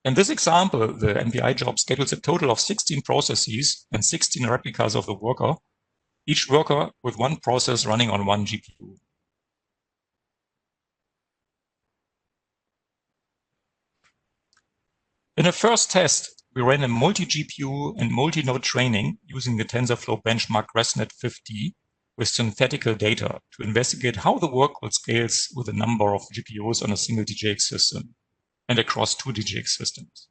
In this example, the MPI job schedules a total of 16 processes and 16 replicas of the worker, each worker with one process running on one GPU. In a first test, we ran a multi-GPU and multi-node training using the Tensorflow benchmark ResNet50 with synthetical data to investigate how the workload scales with the number of GPUs on a single DGX system and across 2 DGX systems.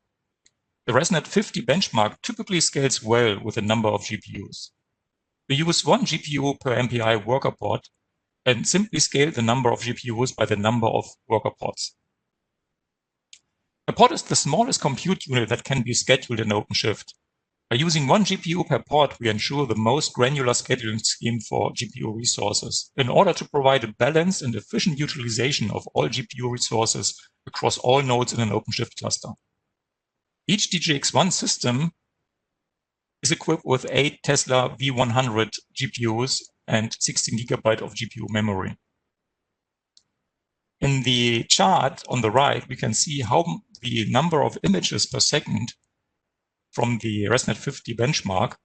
The ResNet50 benchmark typically scales well with a number of GPUs. We use 1 GPU per MPI worker pod and simply scale the number of GPUs by the number of worker pods. A pod is the smallest compute unit that can be scheduled in OpenShift. By using 1 GPU per pod, we ensure the most granular scheduling scheme for GPU resources in order to provide a balanced and efficient utilization of all GPU resources across all nodes in an OpenShift cluster. Each DGX1 system is equipped with 8 Tesla V100 GPUs and 16 GB of GPU memory. In the chart on the right, we can see how the number of images per second from the ResNet50 benchmark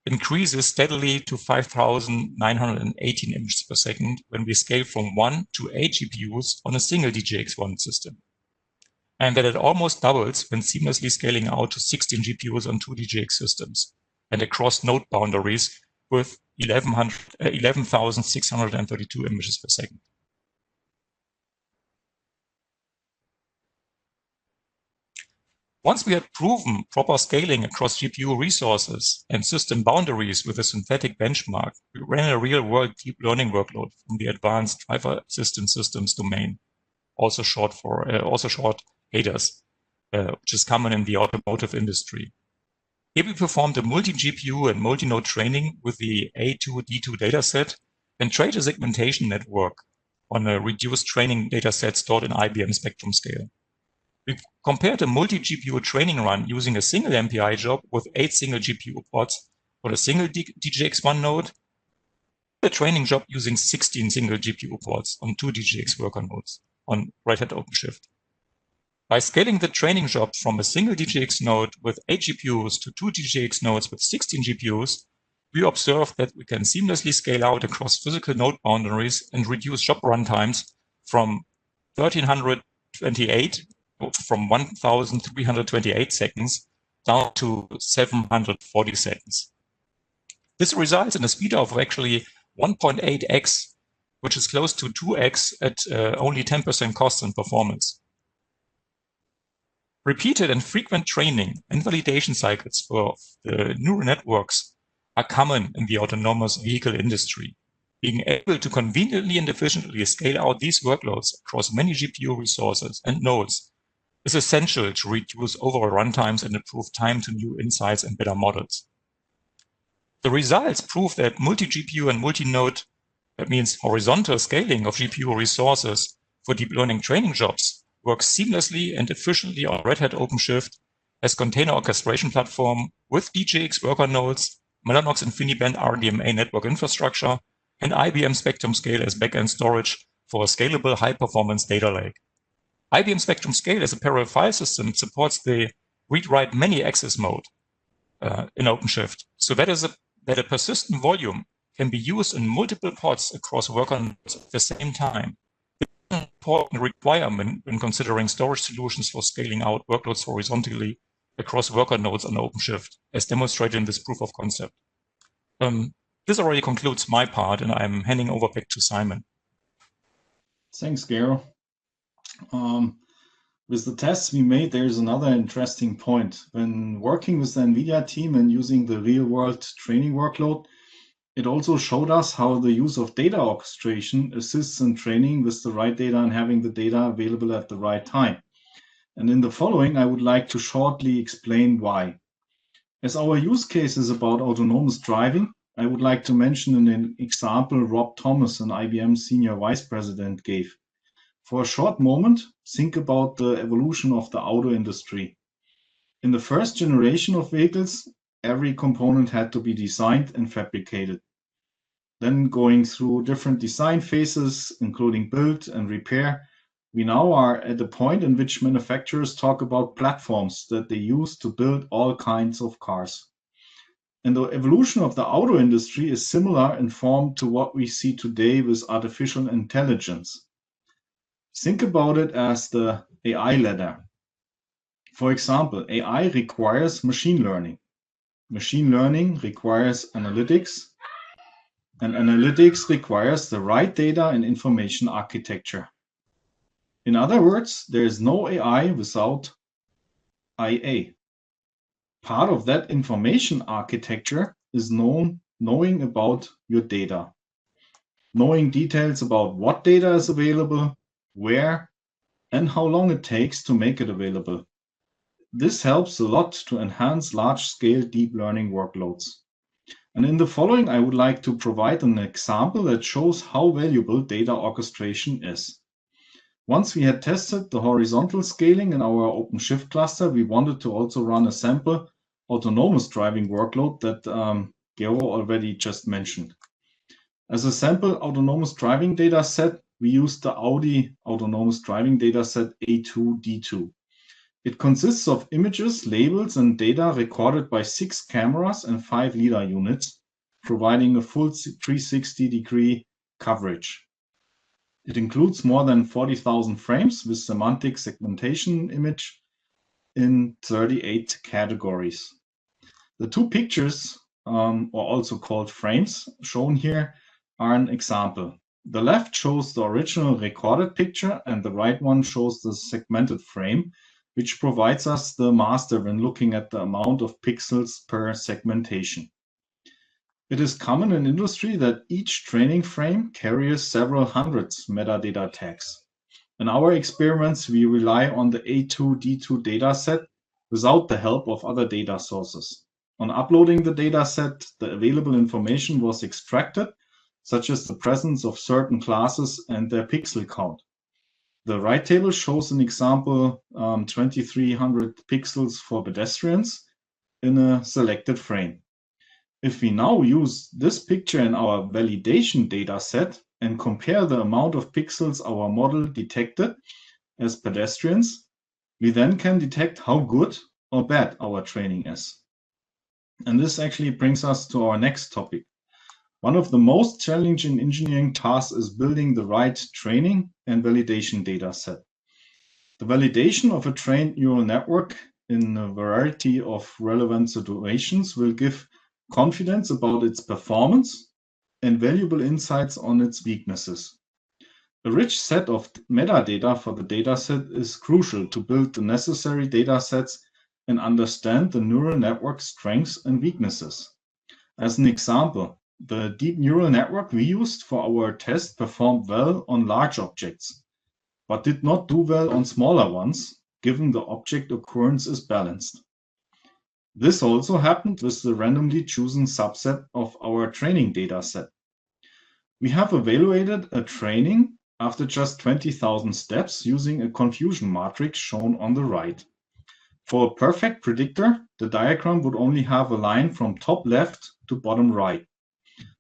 increases steadily to 5,918 images per second when we scale from 1 to 8 GPUs on a single DGX1 system. And that it almost doubles when seamlessly scaling out to 16 GPUs on 2 DGX systems and across node boundaries with 11,632 images per second. Once we had proven proper scaling across GPU resources and system boundaries with a synthetic benchmark, we ran a real-world deep learning workload from the Advanced Driver Assistance Systems domain, also short ADAS, which is common in the automotive industry. Here we performed a multi-GPU and multi-node training with the A2D2 dataset and trained a segmentation network on a reduced training dataset stored in IBM Spectrum Scale. We compared a multi-GPU training run using a single MPI job with 8 single GPU pods on a single DGX1 node, a training job using 16 single GPU pods on 2 DGX worker nodes on Red Hat OpenShift. By scaling the training job from a single DGX node with 8 GPUs to 2 DGX nodes with 16 GPUs, we observed that we can seamlessly scale out across physical node boundaries and reduce job runtimes from 1,328 seconds down to 740 seconds. This results in a speed of actually 1.8x, which is close to 2x at only 10% cost and performance. Repeated and frequent training and validation cycles for the neural networks are common in the autonomous vehicle industry. Being able to conveniently and efficiently scale out these workloads across many GPU resources and nodes is essential to reduce overall runtimes and improve time to new insights and better models. The results prove that multi-GPU and multi-node, that means horizontal scaling of GPU resources for deep learning training jobs, works seamlessly and efficiently on Red Hat OpenShift as container orchestration platform with DGX worker nodes, Mellanox Infiniband RDMA network infrastructure, and IBM Spectrum Scale as backend storage for a scalable high-performance data lake. IBM Spectrum Scale as a parallel file system supports the read-write many access mode in OpenShift, so that a persistent volume can be used in multiple pods across worker nodes at the same time. This is an important requirement when considering storage solutions for scaling out workloads horizontally across worker nodes on OpenShift, as demonstrated in this proof of concept. This already concludes my part, and I'm handing over back to Simon. Thanks, Gero. With the tests we made, there's another interesting point. When working with the NVIDIA team and using the real-world training workload, it also showed us how the use of data orchestration assists in training with the right data and having the data available at the right time. And in the following, I would like to shortly explain why. As our use case is about autonomous driving, I would like to mention an example Rob Thomas, an IBM Senior Vice President, gave. For a short moment, think about the evolution of the auto industry. In the first generation of vehicles, every component had to be designed and fabricated. Then going through different design phases, including build and repair, we now are at the point in which manufacturers talk about platforms that they use to build all kinds of cars. And the evolution of the auto industry is similar in form to what we see today with artificial intelligence. Think about it as the AI ladder. For example, AI requires machine learning. Machine learning requires analytics, and analytics requires the right data and information architecture. In other words, there is no AI without IA. Part of that information architecture is knowing about your data, knowing details about what data is available, where, and how long it takes to make it available. This helps a lot to enhance large-scale deep learning workloads. And in the following, I would like to provide an example that shows how valuable data orchestration is. Once we had tested the horizontal scaling in our OpenShift cluster, we wanted to also run a sample autonomous driving workload that Gero already just mentioned. As a sample autonomous driving data set, we used the Audi autonomous driving dataset A2D2. It consists of images, labels, and data recorded by 6 cameras and 5 LiDAR units, providing a full 360-degree coverage. It includes more than 40,000 frames with semantic segmentation image in 38 categories. The 2 pictures, or also called frames, shown here are an example. The left shows the original recorded picture and the right one shows the segmented frame, which provides us the master when looking at the amount of pixels per segmentation. It is common in industry that each training frame carries several hundreds metadata tags. In our experiments, we rely on the A2D2 dataset without the help of other data sources. On uploading the dataset, the available information was extracted, such as the presence of certain classes and their pixel count. The right table shows an example 2300 pixels for pedestrians in a selected frame. If we now use this picture in our validation data set and compare the amount of pixels our model detected as pedestrians, we then can detect how good or bad our training is. And this actually brings us to our next topic. One of the most challenging engineering tasks is building the right training and validation data set. The validation of a trained neural network in a variety of relevant situations will give confidence about its performance and valuable insights on its weaknesses. A rich set of metadata for the dataset is crucial to build the necessary datasets and understand the neural network's strengths and weaknesses. As an example, the deep neural network we used for our test performed well on large objects, but did not do well on smaller ones, given the object occurrence is balanced. This also happened with the randomly chosen subset of our training dataset. We have evaluated a training after just 20,000 steps using a confusion matrix shown on the right. For a perfect predictor, the diagram would only have a line from top left to bottom right.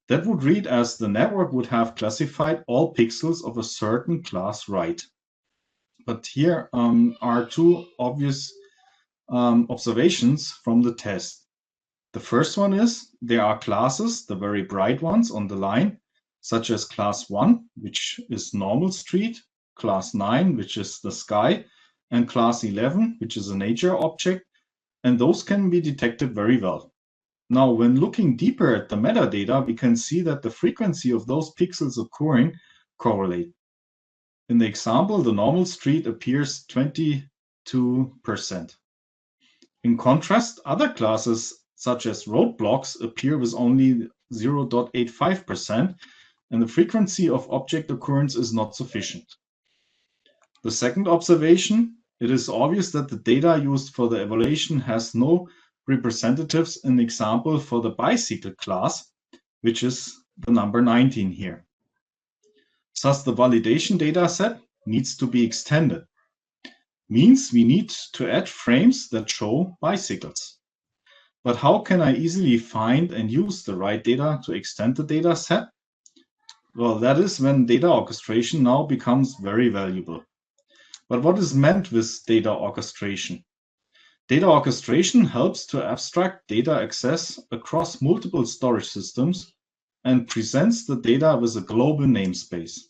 That would read as the network would have classified all pixels of a certain class right. But here are two obvious observations from the test. The first one is there are classes, the very bright ones on the line, such as class 1, which is normal street, class 9, which is the sky, and class 11, which is a nature object, and those can be detected very well. Now, when looking deeper at the metadata, we can see that the frequency of those pixels occurring correlate. In the example, the normal street appears 22%. In contrast, other classes such as roadblocks appear with only 0.85%, and the frequency of object occurrence is not sufficient. The second observation, it is obvious that the data used for the evaluation has no representatives in the example for the bicycle class, which is the number 19 here. Thus, the validation data set needs to be extended. Means we need to add frames that show bicycles. But how can I easily find and use the right data to extend the data set? Well, that is when data orchestration now becomes very valuable. But what is meant with data orchestration? Data orchestration helps to abstract data access across multiple storage systems and presents the data with a global namespace.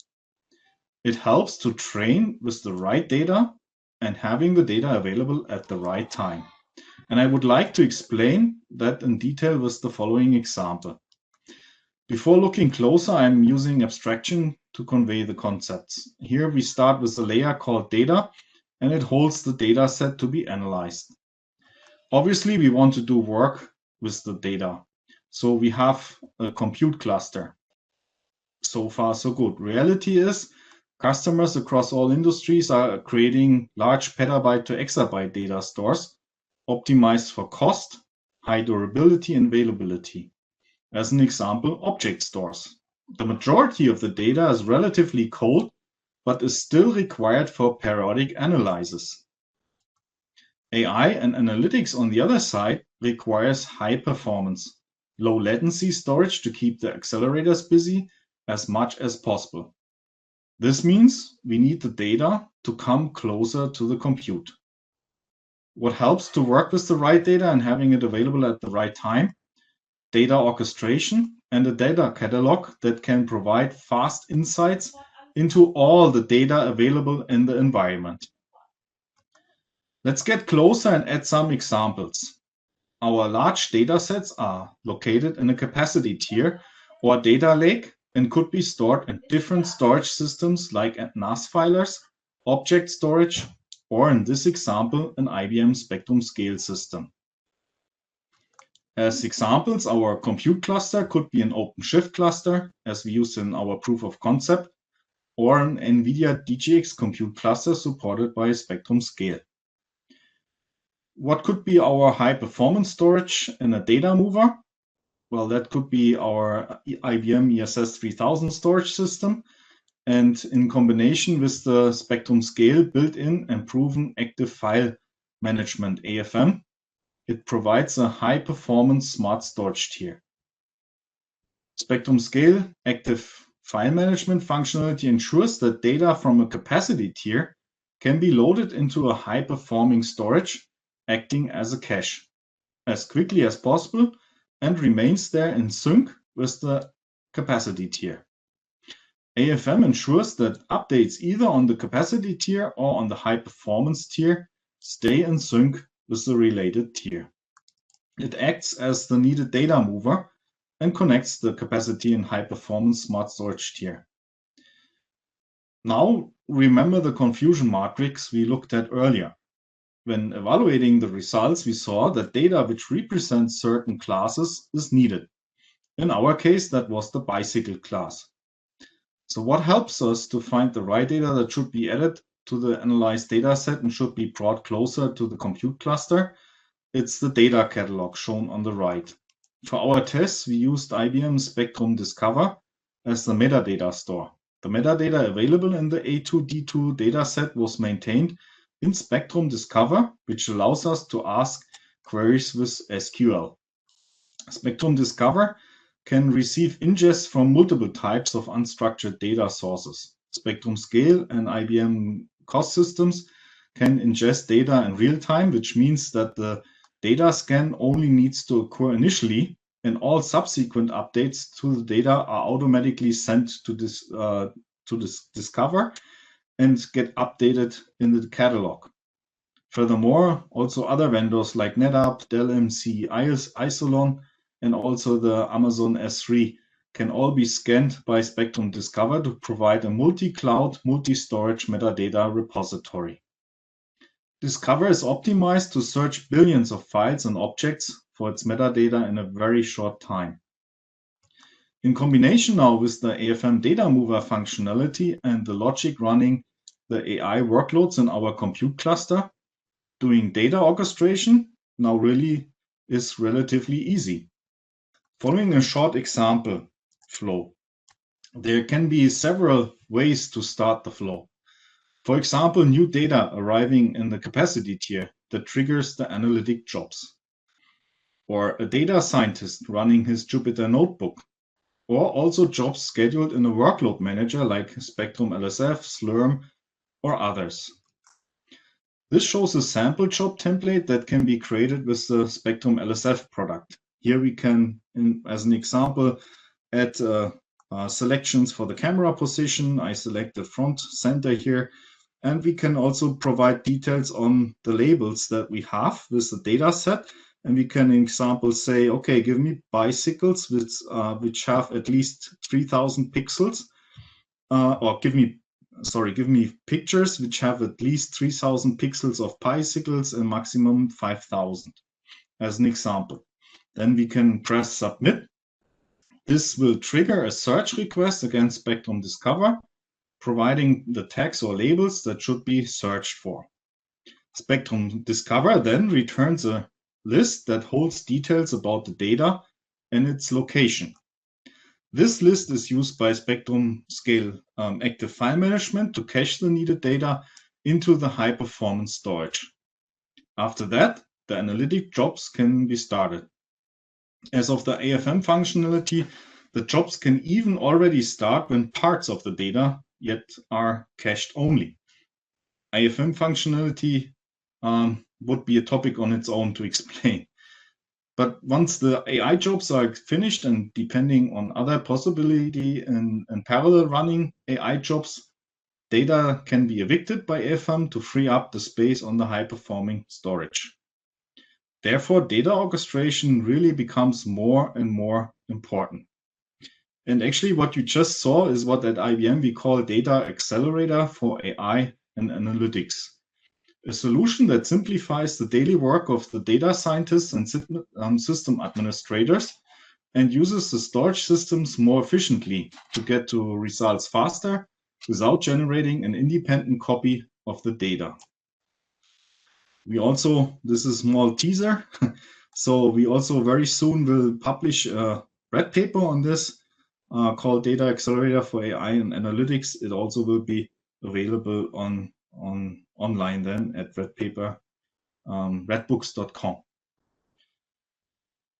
It helps to train with the right data and having the data available at the right time. And I would like to explain that in detail with the following example. Before looking closer, I'm using abstraction to convey the concepts. Here we start with a layer called data, and it holds the data set to be analyzed. Obviously, we want to do work with the data. So we have a compute cluster. So far, so good. Reality is customers across all industries are creating large petabyte to exabyte data stores optimized for cost, high durability, and availability. As an example, object stores. The majority of the data is relatively cold, but is still required for periodic analysis. AI and analytics, on the other side, requires high performance, low latency storage to keep the accelerators busy as much as possible. This means we need the data to come closer to the compute. What helps to work with the right data and having it available at the right time? Data orchestration and a data catalog that can provide fast insights into all the data available in the environment. Let's get closer and add some examples. Our large data sets are located in a capacity tier or data lake and could be stored in different storage systems like NAS filers, object storage, or in this example, an IBM Spectrum Scale system. As examples, our compute cluster could be an OpenShift cluster, as we used in our proof of concept, or an Nvidia DGX compute cluster supported by Spectrum Scale. What could be our high-performance storage in a data mover? Well, that could be our IBM ESS 3000 storage system, and in combination with the Spectrum Scale built-in and proven active file management AFM, it provides a high-performance smart storage tier. Spectrum Scale active file management functionality ensures that data from a capacity tier can be loaded into a high-performing storage, acting as a cache, as quickly as possible, and remains there in sync with the capacity tier. AFM ensures that updates either on the capacity tier or on the high-performance tier stay in sync with the related tier. It acts as the needed data mover and connects the capacity and high-performance smart storage tier. Now, remember the confusion matrix we looked at earlier. When evaluating the results, we saw that data which represents certain classes is needed. In our case, that was the bicycle class. So what helps us to find the right data that should be added to the analyzed data set and should be brought closer to the compute cluster? It's the data catalog shown on the right. For our tests, we used IBM Spectrum Discover as the metadata store. The metadata available in the A2D2 dataset was maintained in Spectrum Discover, which allows us to ask queries with SQL. Spectrum Discover can receive ingests from multiple types of unstructured data sources. Spectrum Scale and IBM COS systems can ingest data in real time, which means that the data scan only needs to occur initially, and all subsequent updates to the data are automatically sent to this Discover and get updated in the catalog. Furthermore, also other vendors like NetApp, Dell MC, Isilon, and also the Amazon S3 can all be scanned by Spectrum Discover to provide a multi-cloud, multi-storage metadata repository. Discover is optimized to search billions of files and objects for its metadata in a very short time. In combination now with the AFM data mover functionality and the logic running the AI workloads in our compute cluster, doing data orchestration now really is relatively easy. Following a short example flow, there can be several ways to start the flow. For example, new data arriving in the capacity tier that triggers the analytic jobs, or a data scientist running his Jupyter notebook, or also jobs scheduled in a workload manager like Spectrum LSF, Slurm, or others. This shows a sample job template that can be created with the Spectrum LSF product. Here we can, as an example, add selections for the camera position. I select the front center here, and we can also provide details on the labels that we have with the data set. And we can, in example, say, okay, give me bicycles which have at least 3,000 pixels, or give me pictures which have at least 3,000 pixels of bicycles and maximum 5,000, as an example. Then we can press submit. This will trigger a search request against Spectrum Discover, providing the tags or labels that should be searched for. Spectrum Discover then returns a list that holds details about the data and its location. This list is used by Spectrum Scale Active File Management to cache the needed data into the high-performance storage. After that, the analytic jobs can be started. As of the AFM functionality, the jobs can even already start when parts of the data yet are cached only. AFM functionality would be a topic on its own to explain. But once the AI jobs are finished, and depending on other possibility and parallel running AI jobs, data can be evicted by AFM to free up the space on the high-performing storage. Therefore, data orchestration really becomes more and more important. And actually, what you just saw is what at IBM we call data accelerator for AI and analytics. A solution that simplifies the daily work of the data scientists and system administrators and uses the storage systems more efficiently to get to results faster without generating an independent copy of the data. We also, this is a small teaser, so we also very soon will publish a Redpaper on this called Data Accelerator for AI and Analytics. It also will be available online then at Redpaper, redbooks.com.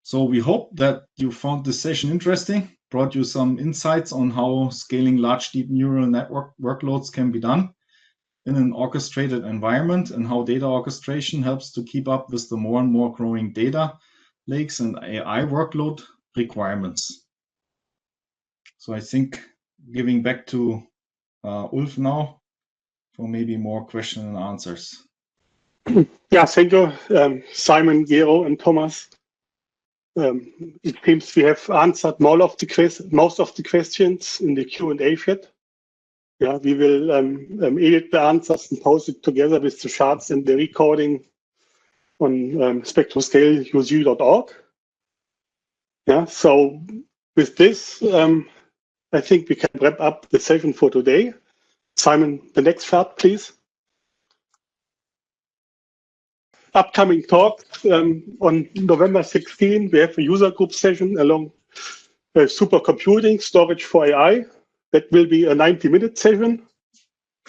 So we hope that you found this session interesting, brought you some insights on how scaling large deep neural network workloads can be done in an orchestrated environment, and how data orchestration helps to keep up with the more and more growing data lakes and AI workload requirements. So I think giving back to Ulf now for maybe more questions and answers. Yeah, thank you, Simon, Gero, and Thomas. It seems we have answered most of the questions in the Q&A chat. Yeah, we will edit the answers and post it together with the charts and the recording on spectrumscale.org. Yeah, so with this, I think we can wrap up the session for today. Simon, the next chart, please. Upcoming talk on November 16, we have a user group session along supercomputing storage for AI. That will be a 90-minute session.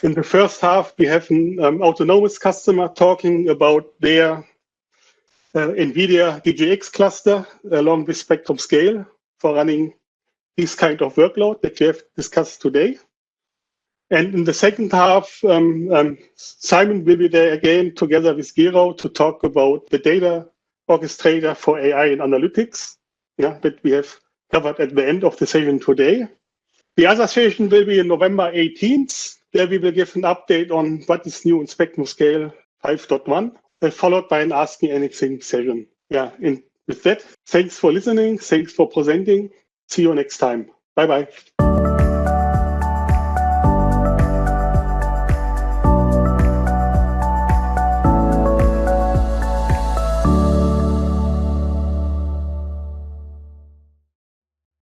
In the first half, we have an autonomous customer talking about their Nvidia DGX cluster along with Spectrum Scale for running this kind of workload that we have discussed today. And in the second half, Simon will be there again together with Gero to talk about the data orchestrator for AI and analytics, that we have covered at the end of the session today. The other session will be on November 18th, where we will give an update on what is new in Spectrum Scale 5.1, followed by an Ask Me Anything session. And with that, thanks for listening. Thanks for presenting. See you next time. Bye-bye.